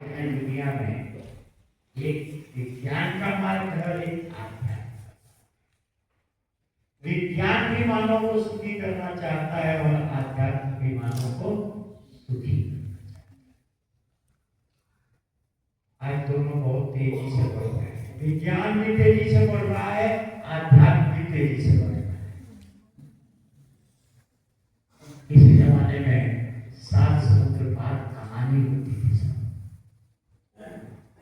दुनिया में एक विज्ञान का मार्ग है और एक आध्यात्म। विज्ञान भी मानव को सुखी करना चाहता है और आध्यात्म भी मानव को सुखी करना चाहता है। आज दोनों बहुत तेजी से बढ़ रहे हैं। विज्ञान भी तेजी से बढ़ रहा है, आध्यात्म भी तेजी से बढ़ रहा है। इस जमाने में 7 समुद्र पार कहानी होती थी।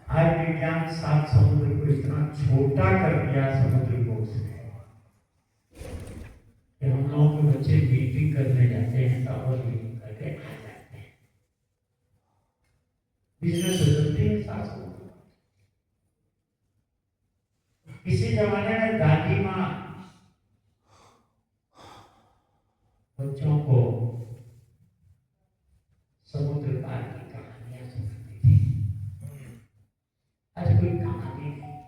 आज विज्ञान 7 समुद्र को इतना छोटा कर दिया समुद्र को उसने कि हम लोगों के बच्चे मीटिंग करने जाते हैं तब और मीटिंग करके आ जाते हैं। बिजनेस हो जाती है 7 समुद्र। किसी जमाने में दादी माँ बच्चों को समुद्र पार की कहानियां सुनाती थी। आज कोई कहानी नहीं।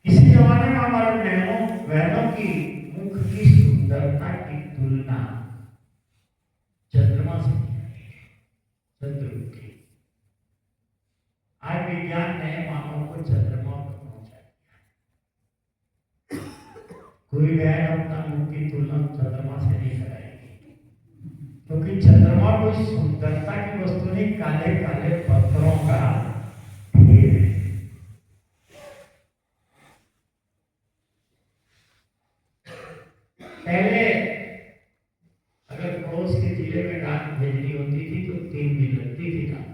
किसी जमाने में हमारे बहनों की मुख की सुंदरता की तुलना चंद्रमा से की जाती है, चंद्रमुखी। आज विज्ञान ने मानव को चंद्रमा पर पहुंचा दिया। कोई बहन अपना मुख की तुलना चंद्रमा से नहीं कराएगी, क्योंकि चंद्रमा कोई सुंदरता की वस्तु नहीं, काले काले पत्थरों का ढेर है। पहले अगर पड़ोस के जिले में डाक भेजनी होती थी तो 3 दिन लगती थी डाक।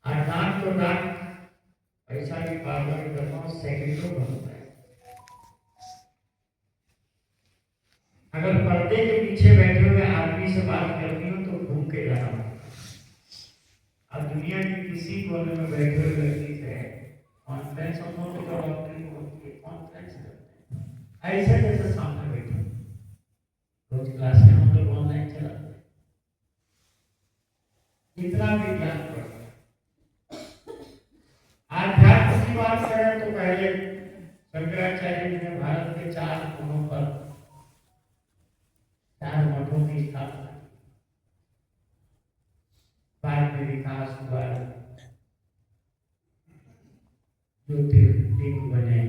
आज डाक तो डाक पैसा भी बार करना सेकंडों में होता है। अगर पर्दे के पीछे बैठे हुए आदमी से बात करनी हो तो घूम के जाना पड़ता। अब दुनिया के किसी कोने में बैठे हुए व्यक्ति से कॉन्फ्रेंस हम लोग तो कॉन्फ्रेंस करते हैं ऐसे जैसे सामने बैठे। रोज क्लास में हम लोग ऑनलाइन चलाते हैं। इतना विज्ञान पढ़ रहा है। आध्यात्म की बात करें तो पहले शंकराचार्य जी ने भारत के 4 कोनों पर 4 मठों की स्थापना की। बाद में विकास हुआ, ज्योतिर्लिंग बने,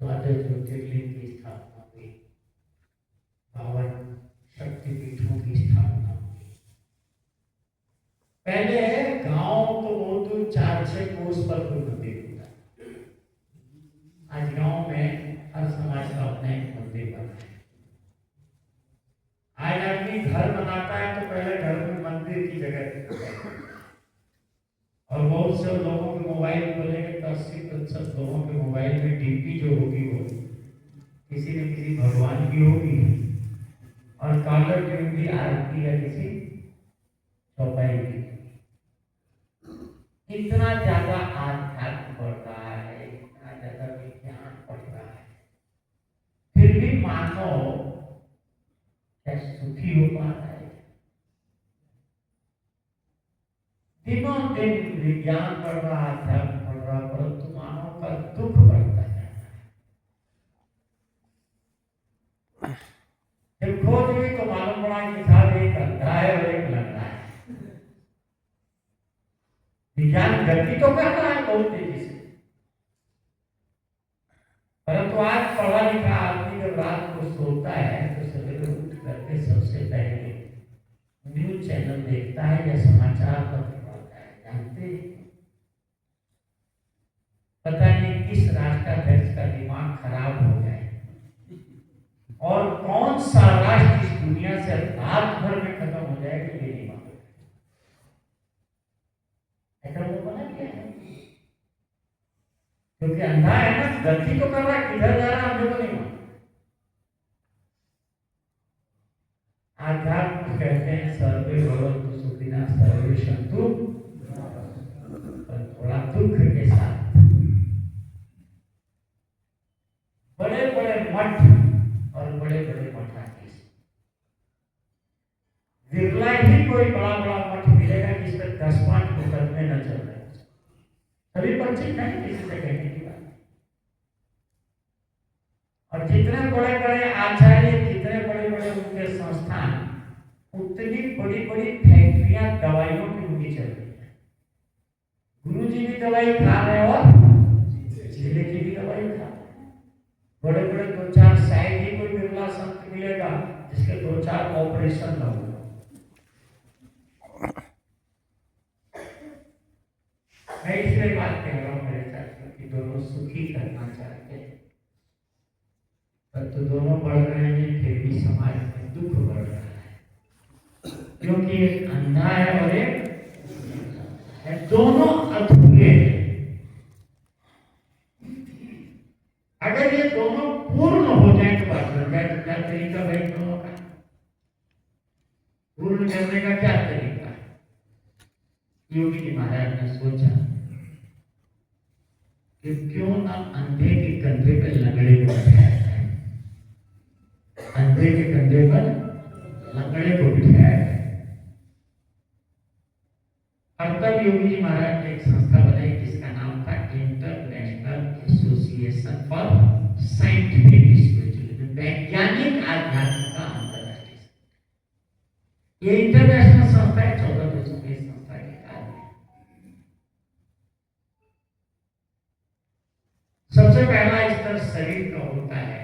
द्वादश ज्योतिर्लिंग की स्थापना हुई, 52 शक्तिपीठों की स्थापना हुई। पहले गांव तो बहुत 4-6 कोस पर कोई मंदिर होता। आज गांव में हर समाज का अपना एक मंदिर बना है। आज आदमी घर बनाता है तो पहले घर में मंदिर की जगह देता है। और बहुत से लोगों के मोबाइल खोलेंगे तो 80% लोगों के मोबाइल में डीपी जो होगी वो किसी न किसी भगवान की होगी, और कॉलर ट्यून भी आरती या किसी चौपाई की। इतना ज्यादा आध्यात्म बढ़ रहा है, इतना ज्यादा विज्ञान बढ़ रहा है, फिर भी मानव क्या सुखी हो पा रहा है? दिनों दिन विज्ञान बढ़ रहा, अध्यात्म बढ़ रहा, परंतु मानव का दुख बढ़ता है। जब खोज हुई तो मालूम पड़ा कि साहब एक अंधा है और एक लंगड़ा है। विज्ञान गति तो कर रहा है बहुत तेजी से, परंतु आज पढ़ा लिखा आदमी जब रात को सोता है तो सवेरे उठ करके सबसे पहले न्यूज चैनल देखता है या समाचार पत्र पढ़ता है। जानते पता नहीं किस राष्ट्राध्यक्ष का दिमाग खराब हो जाए और कौन सा राष्ट्र इस दुनिया से रात भर में खत्म हो जाएगा, ये नहीं मालूम। ऐसा वो बना क्या है? क्योंकि अंधा है ना, गलती तो कर रहा है, किधर जा रहा है हमने को नहीं मालूम। आध्यात्म कहते हैं सर्वे भवन्तु सुखिनः सर्वे सन्तु, पर थोड़ा दुख के साथ। बड़े बड़े मठ और बड़े बड़े मठाधीश, विरला ही कोई बड़ा बड़ा मठ मिलेगा जिसमें 10-5 मुकदमे न चल रहे। सभी परिचित नहीं किसी से कहने की बात। और जितने बड़े बड़े आचार्य, जितने बड़े बड़े उनके संस्थान, उतनी बड़ी बड़ी फैक्ट्रियां दवाइयों की उनकी चल रही है। गुरु जी भी दवाई खा रहे और जिले की भी दवाई खा रहे। बड़े बड़े 2-4 शायद ही कोई बिरला संत मिलेगा जिसके 2-4 ऑपरेशन न हो। मैं इसलिए बात कह रहा हूँ मेरे साथियों कि दोनों सुखी करना चाहते हैं, पर तो दोनों बढ़ रहे हैं, फिर भी समाज में दुख बढ़ रहा है, क्योंकि एक अंधा है और एक है, दोनों अधूरे हैं। अगर ये दोनों पूर्ण हो जाए तो बात बन जाए। तो क्या तरीका भाई दोनों का पूर्ण करने का? क्या तरीका? योगी जी महाराज ने सोचा कि क्यों ना अंधे के कंधे पर लंगड़े को बिठाया जाए। अंधे के कंधे पर लंगड़े को बिठाया जाए। और तब योगी जी महाराज ने एक संस्था बनाई जिसका नाम था international association for scientific spiritualism, वैज्ञानिक आध्यात्म का अंतरराष्ट्रीय। ये इंटरनेशनल संस्था है, 14 देशों की संस्था के कार्य। सबसे पहला स्तर शरीर का होता है।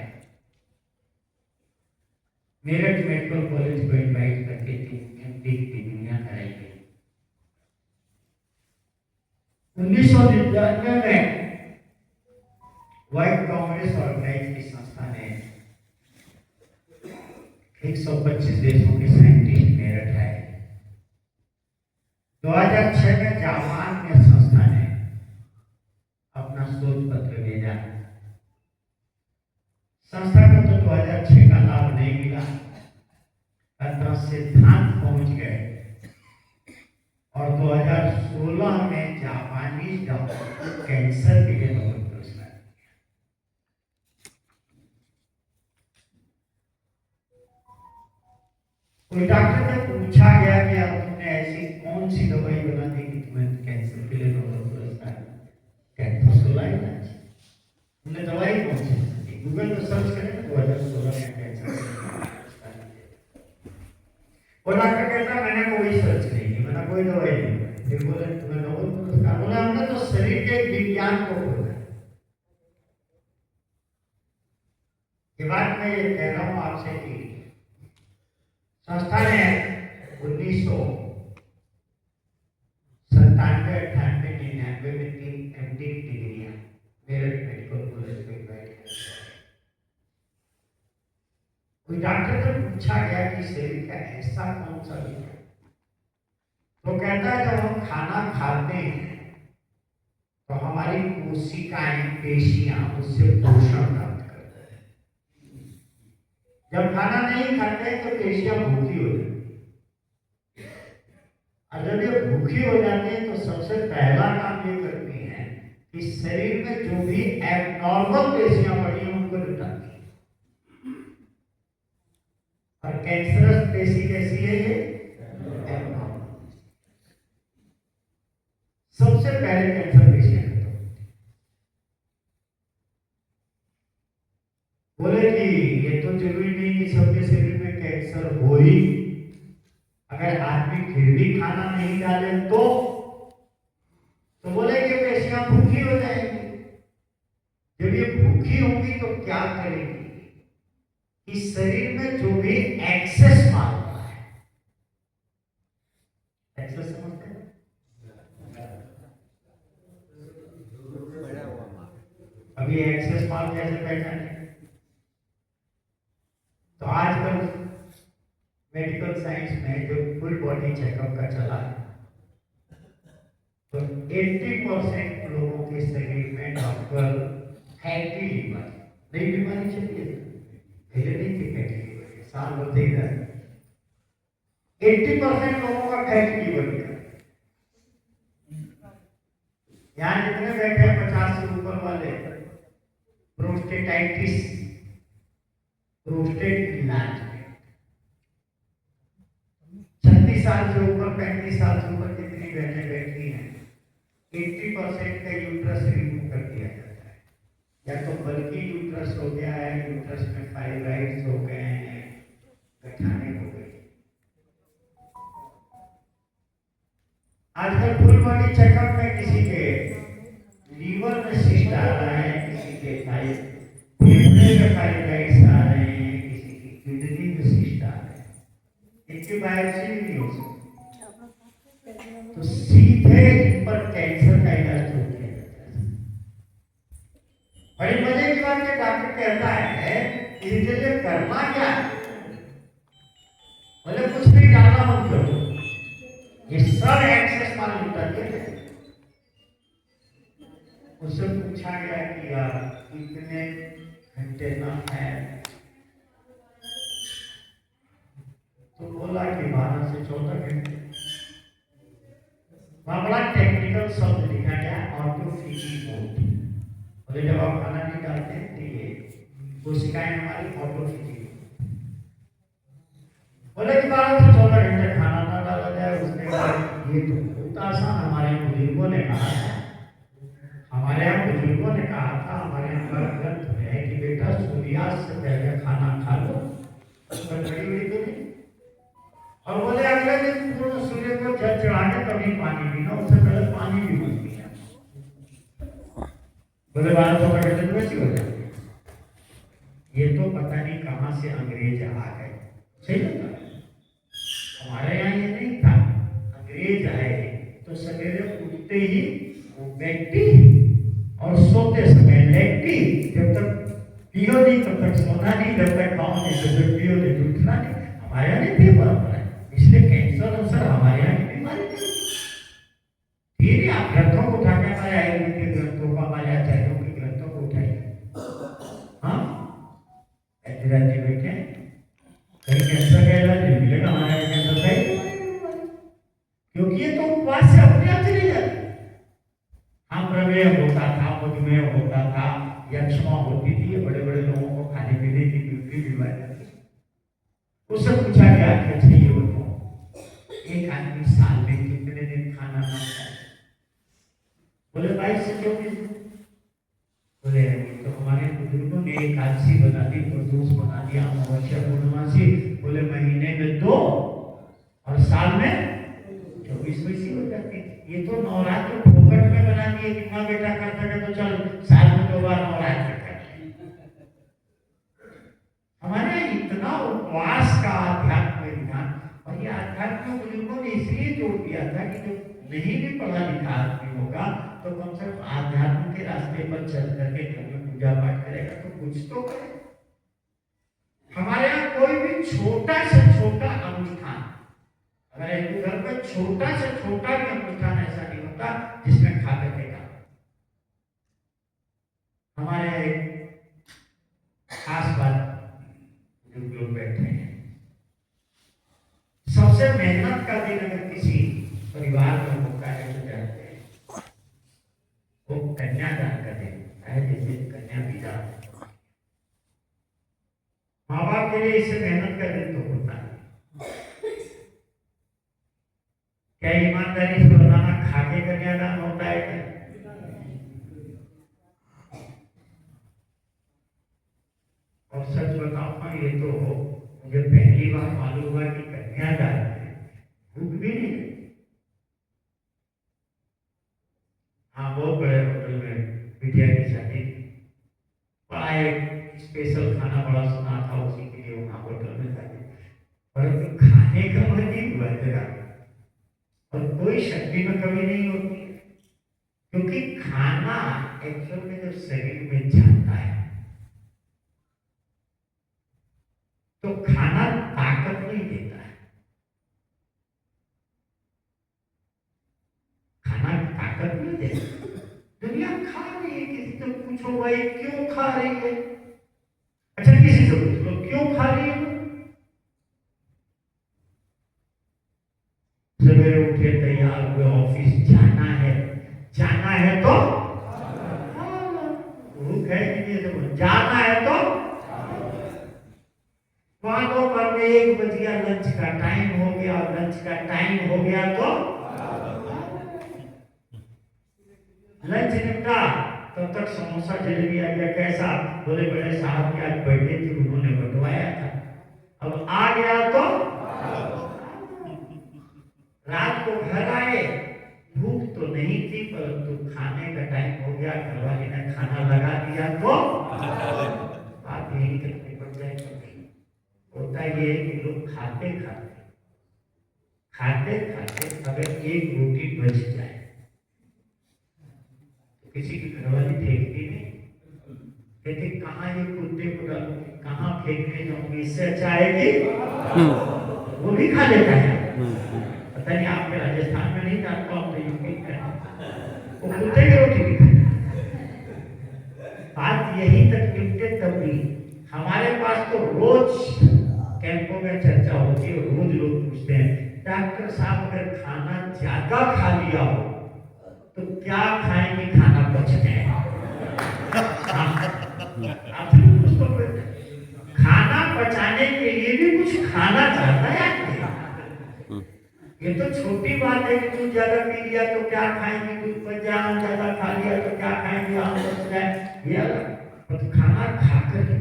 मेरठ मेडिकल कॉलेज को इन्वाइट करके 3 डिग्रियां कराई गई। 1999 में वर्ल्ड कांग्रेस ऑर्गेनाइज की संस्था ने 125 देशों के साइंटिस्ट मेरठ आए। 2006 में जापान में संस्था ने अपना शोध पत्र भेजा। संस्था को तो 2006 का लाभ नहीं मिला, अतः सिद्धांत पहुंच गए और 2016 में जापानी डॉक्टर को कैंसर के लिए नोबेल पुरस्कार दिया। कोई डॉक्टर से पूछा गया कि अब तुमने ऐसी कौन सी दवाई बना दी कि तुम्हें कैंसर के लिए नोबेल पुरस्कार? कैंसर सोलाई ना, तुमने दवाई कौन सी? गूगल पर सर्च करें 2016 में कैंसर। वो डॉक्टर कहता मैंने कोई सर्च नहीं की, मैंने कोई दवाई नहीं। फिर बोले तुम्हें नोबेल पुरस्कार? बोला हमने तो शरीर के विज्ञान को खोजा। ये बात मैं ये कह रहा हूँ आपसे कि संस्था ने 1997-98-99 में 3 MD डिग्रियां मेरठ मेडिकल कॉलेज में इन्वाइट किया। कोई डॉक्टर से पूछा गया कि शरीर का ऐसा कौन सा है, तो कहता है जब हम खाना खाते हैं तो हमारी कोशिकाएं, पेशियां उससे पोषण प्राप्त करते हैं। जब खाना नहीं खाते तो पेशियां भूखी हो जाती है, और जब ये भूखी हो जाती है तो सबसे पहला काम ये करती है कि शरीर में जो भी एबनॉर्मल पेशियां पड़ी हैं उनको निकालती है। और कैंसरस पेशी कैसी है? ये एबनॉर्मल। सबसे पहले कैंसर पेशियां खत्म होती है। बोले कि ये तो जरूरी नहीं कि सबके शरीर में कैंसर हो ही। अगर आदमी फिर भी खाना नहीं डाले तो बोले कि पेशियां भूखी हो जाएंगी। जब ये भूखी होंगी तो क्या करेगी कि शरीर में जो भी एक्सेस माल होता है, एक्सेस समझते हैं? अभी एक्सेस माल कैसे पहचाने? तो आजकल मेडिकल साइंस में जो फुल बॉडी चेकअप का चला है, तो 80% लोगों के शरीर में डॉक्टर फैटी लीवर, नई बीमारी चली है, पहले नहीं थी फैटी लीवर, साल भर देखा 80% लोगों का फैटी लीवर है। यहाँ जितने बैठे हैं 50 से ऊपर वाले, प्रोस्टेटाइटिस, प्रोस्टेट इलाज में 36 साल से ऊपर, 35 साल से ऊपर जितनी बहनें बैठी हैं, 80% का यूट्रस रिमूव कर दिया जाता है। या तो बल्कि यूट्रस हो गया है, यूट्रस में फाइब्राइड्स हो गए हैं, गठाने हो गई, आजकल फुल बॉडी चेकअप में किसी के लीवर में सिस्ट आ रहा है, किसी के फेफड़े में फाइब्राइड्स आ रहे हैं, किसी की किडनी में सिस्ट आ रहे हैं, इनकी बायोप्सी भी नहीं हो सकती। तो सीधे इन पर कैंसर का इलाज हो गया। बड़ी मजे की बात है, डॉक्टर कहता है इसके लिए करना क्या है, बोले कुछ नहीं, डालना मत करो, ये सब एक्सेस मालूम करके है। उससे पूछा गया कि यार कितने घंटे ना है, तो बोला कि 12 से 14 घंटे। वहां बड़ा टेक्निकल शब्द लिखा गया, ऑटोफेजी मोड। बोले जब आप खाना नहीं डालते हैं तो ये कोशिकाएं हमारी ऑटोफेजी, बोले कि 12 से 14 घंटे खाना ना डाला जाए। उसके बाद ये तो बहुत आसान, हमारे बुजुर्गों ने कहा था, हमारे यहाँ बुजुर्गों ने कहा था, हमारे यहाँ ग्रंथ है कि बेटा सूर्यास्त से पहले खाना खा लो, बड़ी बड़ी तो नहीं। और बोले अगले दिन पूर्ण सूर्य को जल चढ़ाने कभी पानी पीना, उससे पहले पानी भी मत पीना। बोले 12 घंटे वैसी हो जाती। ये तो पता नहीं कहाँ से अंग्रेज आ गए, सही होता है। हमारे यहाँ ये नहीं था, अंग्रेज आए तो सवेरे उठते ही वो व्यक्ति और सोते समय लेटी, जब तक पियो नहीं तब तक सोना नहीं, जब तक खाओ नहीं तब तक पियो नहीं तो उठना नहीं। हमारे यहाँ नहीं थी परंपरा, इसलिए कैंसर अवसर हमारे यहाँ की बीमारी थी। फिर आप ग्रंथों को उठाने वाले आयुर्वेद के ग्रंथों को, हमारे आचार्यों के ग्रंथों को उठाइए। हाँ राज्य बैठे कहीं कैंसर का इलाज मिलेगा, हमारे कैंसर का ही, क्योंकि ये तो उपवास से अपने आप चली जाती। हाँ प्रमेह होता था, मधुमेह होता था, यक्षमा होती थी, ये बड़े बड़े लोगों को खाने पीने की दूसरी बीमारी थी। उससे पूछा गया कि अच्छा ये बताओ एक आदमी साल में कितने दिन खाना ना खाए? बोले 22 से 24 दिन। बोले तो हमारे बुजुर्गों ने एकादशी बना दी, प्रदोष बना दिया, अमावस्या पूर्णमासी, बोले महीने में 2 और साल में 24 वैसी हो जाती। ये तो नवरात्र फोकट में बना दिए कि माँ बेटा कर सके तो चल साल में 2 बार नवरात्र कर ले। हमारे इतना उपवास का आध्यात्म विधान, और ये आध्यात्म बुजुर्गों ने इसलिए जोड़ दिया था कि जो नहीं भी पढ़ा लिखा आदमी होगा तो कम से कम आध्यात्म के रास्ते पर चल करके घर में पूजा पाठ करेगा तो कुछ तो करे। हमारे यहाँ कोई भी छोटा से छोटा अनुष्ठान, अगर एक घर में छोटा से छोटा भी अनुष्ठान ऐसा नहीं होता जिसमें खा करके का। हमारे एक खास बात जो लोग बैठे हैं, सबसे मेहनत का दिन अगर किसी परिवार में होता है तो जानते हैं वो कन्यादान का दिन है, जैसे कन्या विदान। माँ बाप के लिए इससे मेहनत का दिन तो होता है। क्या ईमानदारी से बताना खाके कन्यादान होता है क्या? और सच बताऊं ये तो मुझे पहली बार मालूम हुआ कि कन्यादान भूख भी नहीं। हाँ बहुत बड़े होटल में बिटिया की शादी, बड़ा एक स्पेशल खाना बड़ा सुना था, उसी के लिए वहाँ होटल में था, परंतु खाने का मन नहीं हुआ जरा। और कोई शक्ति में कमी नहीं होती, क्योंकि खाना एक्चुअल में जब शरीर में जाता है तो खाना ताकत नहीं देता है। खाना ताकत नहीं देता। दुनिया खा रही है, किसी से पूछो भाई क्यों खा रही है, अच्छा किसी से पूछ लो क्यों खा रही है। सवेरे उठे, तैयार हुए, ऑफिस जाना है, जाना है तो भूख है कि नहीं, जाना है तो वालों पर 1 बज गया, लंच का टाइम हो गया, लंच का टाइम हो गया तो लंच निपटा, तब तक समोसा जलेबी आ गया। कैसा? बोले बड़े साहब की आज बर्थडे थी, उन्होंने बंटवाया था, अब आ गया तो रात को घर आए भूख तो नहीं थी, परंतु खाने का टाइम हो गया, घरवाली ने खाना लगा दिया तो बात यही करनी पड़ जाए। होता ये है कि लोग खाते खाते अगर एक रोटी बच जाए तो किसी की घरवाली फेंकती नहीं, कहते कहाँ ये कुत्ते को डालूंगी, कहाँ फेंकने जाऊंगी, इससे अच्छा है कि वो भी खा लेता है। पता नहीं आपके राजस्थान में नहीं जानता, आप तो यूपी में वो कुत्ते की रोटी भी खाते। बात यही तक निपटे तब भी हमारे पास तो रोज कैंपों में चर्चा होती है, रोज लोग पूछते हैं डॉक्टर साहब अगर खाना ज्यादा खा लिया हो तो क्या खाएंगे, खाना पच जाए। खाना पचाने के लिए भी कुछ खाना चाहता है। ये तो छोटी बात है कि दूध ज्यादा पी लिया तो क्या खाएंगे, दूध पच जाए, आम ज्यादा खा लिया तो क्या खाएंगे, आम पच जाए, ये अलग। तो खाना खाकर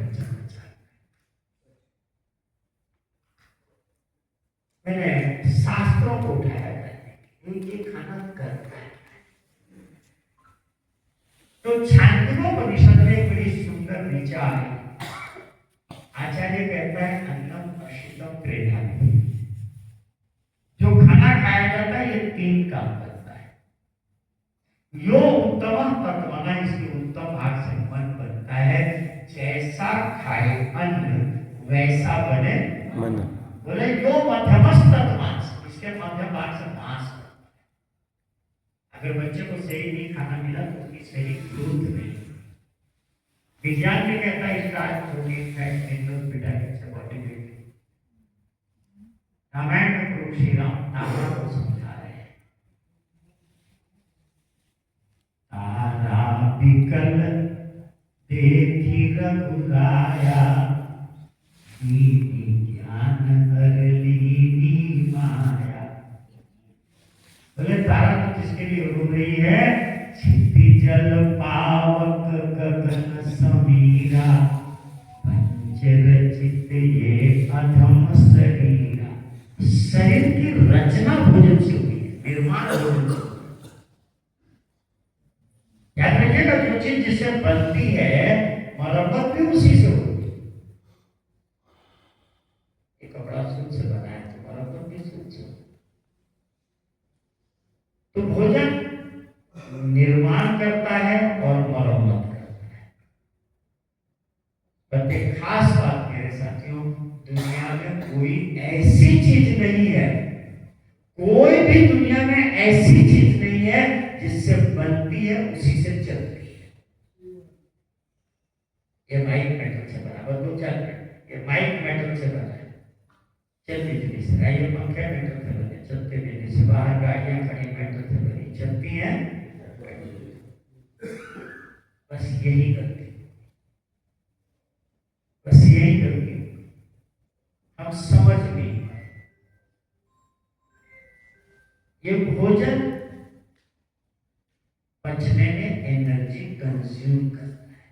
मैंने शास्त्रों को उठाया ये खाना करता है। तो छांदोग्योपनिषद में बड़ी सुंदर विचार है। आचार्य कहता है अन्नम अशितम त्रेधा, जो खाना खाया जाता है ये तीन काम करता है। यो उत्तम तत्वना, इसके उत्तम भाग से मन बनता है, जैसा खाए अन्न वैसा बने मन। बोले यो मध्यमस्त तत्वांश, इसके मध्य भाग से मांस। अगर बच्चे को सही नहीं खाना मिला तो उसकी सही ग्रोथ नहीं। विज्ञान में कहता है starch, protein, fat, minerals, vitamin से बॉडी बिल्डिंग। रामायण में प्रभु श्री राम तारा को समझा रहे हैं। तारा बिकल देखी रघुराया, ज्ञान हर लीनी माया। बोले तारा तो जिसके लिए रो रही है, क्षिति जल पावक गगन समीरा, पंच रचित ये अधम शरीरा। शरीर की रचना भोजन से हुई है, निर्माण भोजन से। याद रखिएगा, जो चीज जिससे बनती है मरम्मत भी उसी से होती है। एक कपड़ा सूत से बना है तो मरम्मत भी सूत से। तो भोजन निर्माण करता है और मरम्मत करता है। पर एक खास बात मेरे साथियों, दुनिया में कोई ऐसी चीज नहीं है, कोई भी दुनिया में ऐसी चीज नहीं है जिससे बनती है उसी से चलती है। ये माइक मेटल से बना, बस 2-4 मिनट, ये माइक मेटल से बना है, चल बिजली से। ये पंखे मेटल से बने, चलते बिजली से। बाहर गाड़ियां खड़ी मेटल से बनी, चलती हैं। बस यही करती, बस यही करती। हम समझ नहीं ये भोजन पचने में एनर्जी कंज्यूम करता है,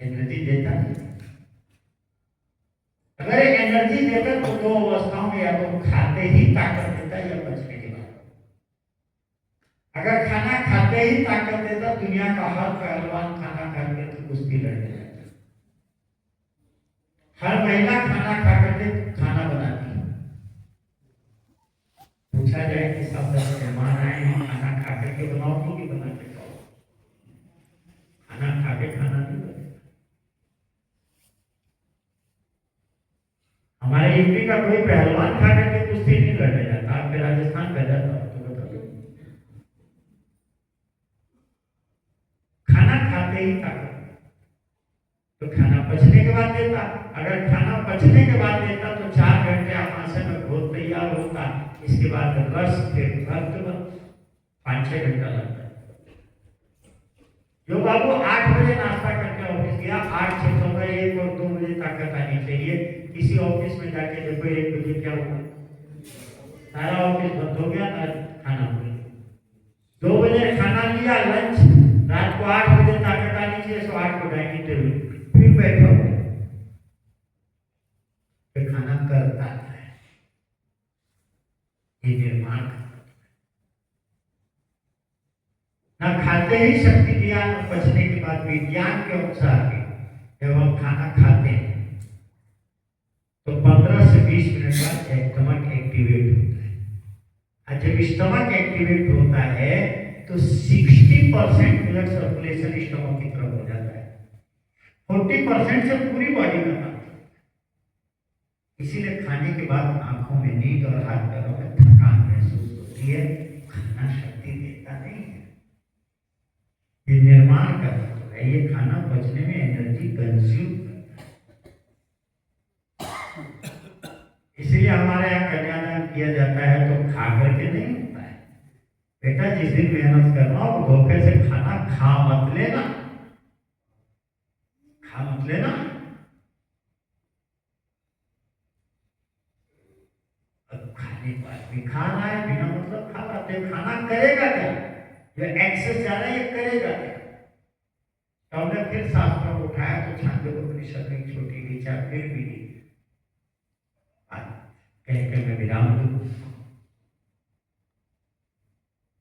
एनर्जी देता है। अगर एनर्जी देता तो 2 अवस्थाओं में, या तो खाते ही ताकत देता है या पचने के बाद। अगर खाना खाते ही ताकत देता, दुनिया का हर पहलवान खाना खाते तो कुश्ती लड़ने जाता, हर महिला खाना खा करके खाना बनाती। पूछा जाए कि सब मेहमान आए हैं, खाना खा करके बनाओ कि बना के खाओ? खाना खा के खाना नहीं बने। हमारे यूपी का कोई पहलवान खा करके कुश्ती नहीं लड़ने जाता, आपके राजस्थान का जाता तो बताइए। खाना खाते ही ताकत, तो खाना पचने के बाद देता। अगर खाना पचने के बाद देता तो 4 घंटे आमाशय में घोल तैयार होता, इसके बाद रस, फिर रक्त, 5-6 घंटा लगता। जो बाबू 8 बजे नाश्ता करके ऑफिस गया, 8-6 सौ 1 और 2 बजे ताकत आनी चाहिए। किसी ऑफिस में जाके देखो 1 बजे क्या हुआ, सारा ऑफिस बंद हो गया, खाना हो गया। 2 बजे खाना लिया, लंच, रात को 8 बजे ताकत आनी चाहिए, सो 8 को डाइनिंग टेबल फिर बैठो, फिर खाना करता है। ये निर्माण खाते ही शक्ति ज्ञान पचने के बाद विज्ञान के अनुसार भी जब हम खाना खाते हैं तो 15 से 20 मिनट बाद स्टमक एक्टिवेट होता है। और जब स्टमक एक्टिवेट होता है तो 60% ब्लड सर्कुलेशन स्टमक की तरफ हो जाता है, 40% से पूरी बॉडी में काम। इसीलिए खाने के बाद आंखों में नींद और हाथ पैरों में थकान महसूस होती है। खाना शक्ति देता नहीं है, ये निर्माण करता है। ये खाना पचने में एनर्जी कंज्यूम करता है। इसलिए हमारे यहाँ कन्यादान किया जाता है तो खा करके नहीं होता है। बेटा जिस दिन मेहनत करना हो धोखे से खाना खा मत लेना, खा मत लेना। खाने को आदमी खा रहा है बिना मतलब खा रहा है, खाना करेगा क्या? जो एक्सेस जा रहा है ये करेगा क्या? तो हमने फिर शास्त्र को उठाया तो छांदोग्योपनिषद में छोटी ऋचा फिर भी कह के मैं विराम दूं।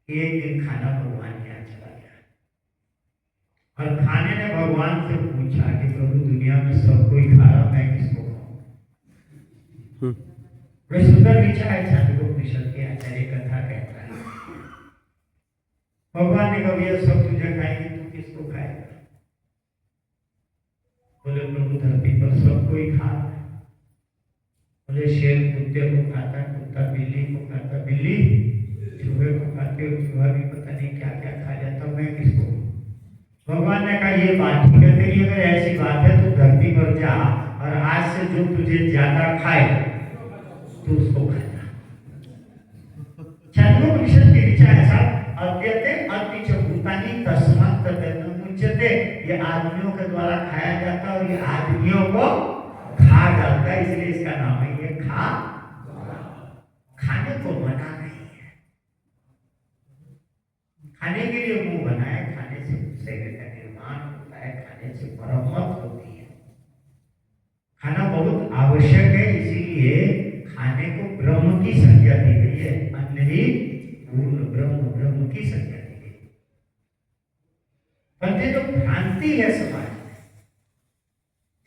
एक दिन खाना भगवान के यहाँ चला गया और खाने ने भगवान से पूछा कि प्रभु दुनिया में सब कोई खा रहा, मैं किसको खाऊं? बड़े सुंदर विचार है छांदोग्योपनिषद के आचार्य कथा कहता है। भगवान ने कहा ये सब तुझे खाएंगे, तू किसको खाएगा? बोले प्रभु धरती पर सब कोई खा रहा है। बोले शेर कुत्ते को खाता, कुत्ता बिल्ली को खाता, बिल्ली चूहे को खाते और चूहा भी पता नहीं क्या क्या खा जाता, मैं किसको? भगवान ने कहा ये बात ठीक है तेरी, अगर ऐसी बात है तो धरती पर जा और आज से जो तुझे ज्यादा खाए तू उसको खाना। छांदोग्योपनिषद की ऋचा ऐसा अद्यते अतिच भूतानि तस्मात् तदनुमुच्यते, ये आदमियों के द्वारा खाया जाता और ये आदमियों को खा डालता है, इसलिए इसका नाम है ये खा। खाने को मना नहीं है, खाने के लिए मुंह बनाए, खाने से शरीर का निर्माण होता है, खाने से मरम्मत होती है। खाना बहुत आवश्यक है, इसीलिए खाने को ब्रह्म की संज्ञा दी गई है। अन्न ही पूर्ण ब्रह्म, ब्रह्म की संज्ञा दी गई। बंदे तो भ्रांति है समाज में,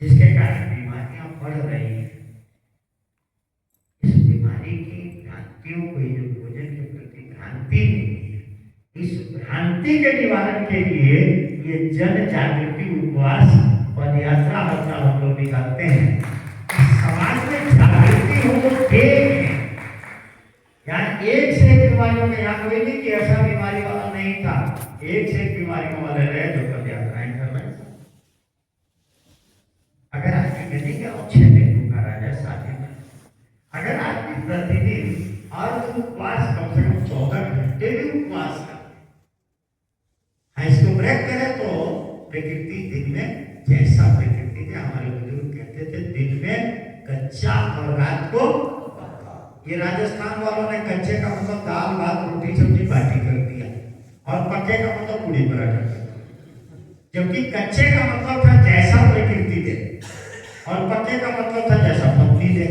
जिसके कारण बीमारियां बढ़ रही हैं। इस बीमारी की भ्रांतियों को, जो भोजन के प्रति भ्रांति नहीं है, इस भ्रांति के निवारण के लिए ये जन जागृति उपवास पद यात्रा हर साल हम लोग निकालते हैं। समाज में जागृति हो तो एक है, यहाँ एक से एक बीमारियों में, यहाँ कोई नहीं कि ऐसा बीमारी वाला नहीं था, एक से एक बीमारियों वाले रहे जो पद यात्राएं कर रहे हैं। अगर आदमी कहते कि और 6 दिन भूखा रह जाए शादी में, अगर आदमी प्रतिदिन और उपवास कम से कम 14 घंटे भी उपवास करे, इसको ब्रेक करे तो प्रकृति दिन में जैसा प्रकृति ने, हमारे बुजुर्ग कहते थे दिन में कच्चा और रात को। ये राजस्थान वालों ने कच्चे का मतलब दाल भात रोटी सब्जी बाटी कर दिया और पक्के का मतलब पूरी पराठा कर दिया। जबकि कच्चे का मतलब था जैसा प्रकृति दे और पक्के का मतलब था जैसा पत्नी दे।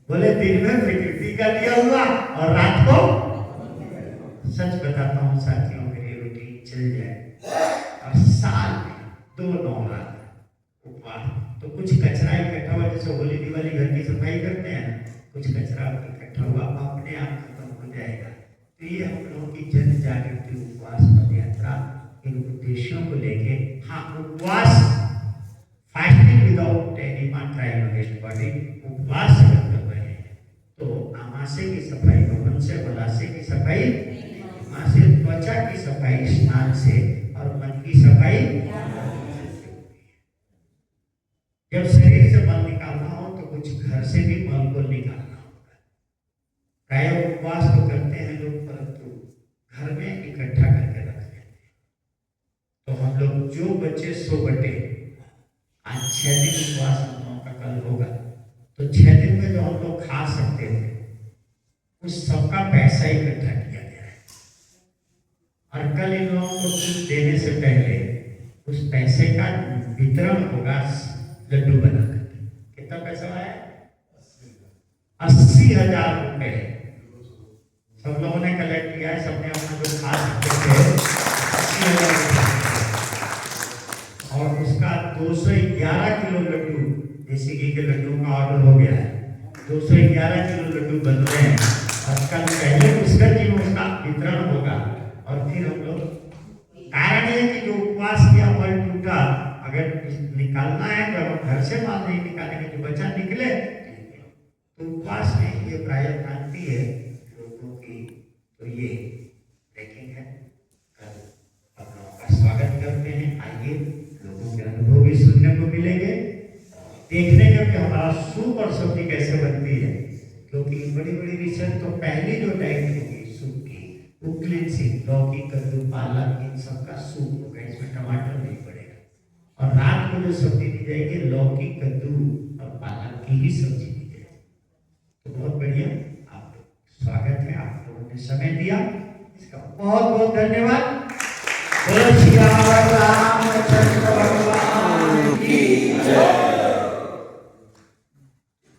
बोले दिन में प्रकृति का दिया हुआ और रात को। सच बताता हूँ साथियों, मेरी रोटी चल जाए और साल में 2 नवरात्र उपवास तो कुछ कचरा इकट्ठा हुआ, जैसे होली दिवाली घर की सफाई करते हैं, कुछ कचरा इकट्ठा हुआ अपने आप खत्म हो जाएगा। तो ये हम लोगों की जन जागृति उपवास पद यात्रा इन उद्देश्यों को लेके, हाँ उपवास fasting without any trying against body, उपवास अगर कर रहे हैं तो आमाशय की सफाई, भवन से बलाशय की सफाई, से त्वचा की सफाई स्नान से और मन की सफाई। जब शरीर से मल निकालना हो तो कुछ घर से भी मल को निकालना होगा। प्राय उपवास तो करते हैं लोग, परंतु घर में इकट्ठा करके रख देते हैं। तो हम लोग जो बचे सो बटे, आज 6 दिन उपवास हम लोगों का कल होगा, तो 6 दिन में जो हम लोग खा सकते थे उस सबका पैसा इकट्ठा किया गया है और कल इन लोगों को कुछ देने से पहले उस पैसे का वितरण होगा लड्डू बनाकर। कितना पैसा आया? 80,000 रुपए सब लोगों ने कलेक्ट किया है। सबने अपना जो खा सकते थे 80,000 लोग बन रहे हैं, और कल पहले पुष्कर जी में उसका वितरण होगा, और फिर हम लोग, कारण ये कि जो उपवास किया फल टूटा, अगर निकालना है तो घर से माल नहीं निकालेंगे, जो बच्चा निकले तो उपवास में ये प्राय क्रांति है लोगों की। तो ये ब्रेकिंग है, कल आप लोगों का स्वागत करते हैं। आइए, लोगों के अनुभव भी सुनने को मिलेंगे, देखने का कि हमारा सूप और सब्जी कैसे बनती है, क्योंकि बड़ी बड़ी रिसर्च तो पहली जो डाइट होगी सूप की, वो क्लींसिंग, लौकी, कद्दू, पालक, इन सबका सूप होगा, इसमें टमाटर नहीं पड़ेगा। और रात को जो सब्जी दी जाएगी, लौकी, कद्दू और पालक की ही सब्जी दी जाएगी। तो बहुत बढ़िया, आप स्वागत है, आप लोगों ने समय दिया, इसका बहुत बहुत धन्यवाद। बोलो श्री राम।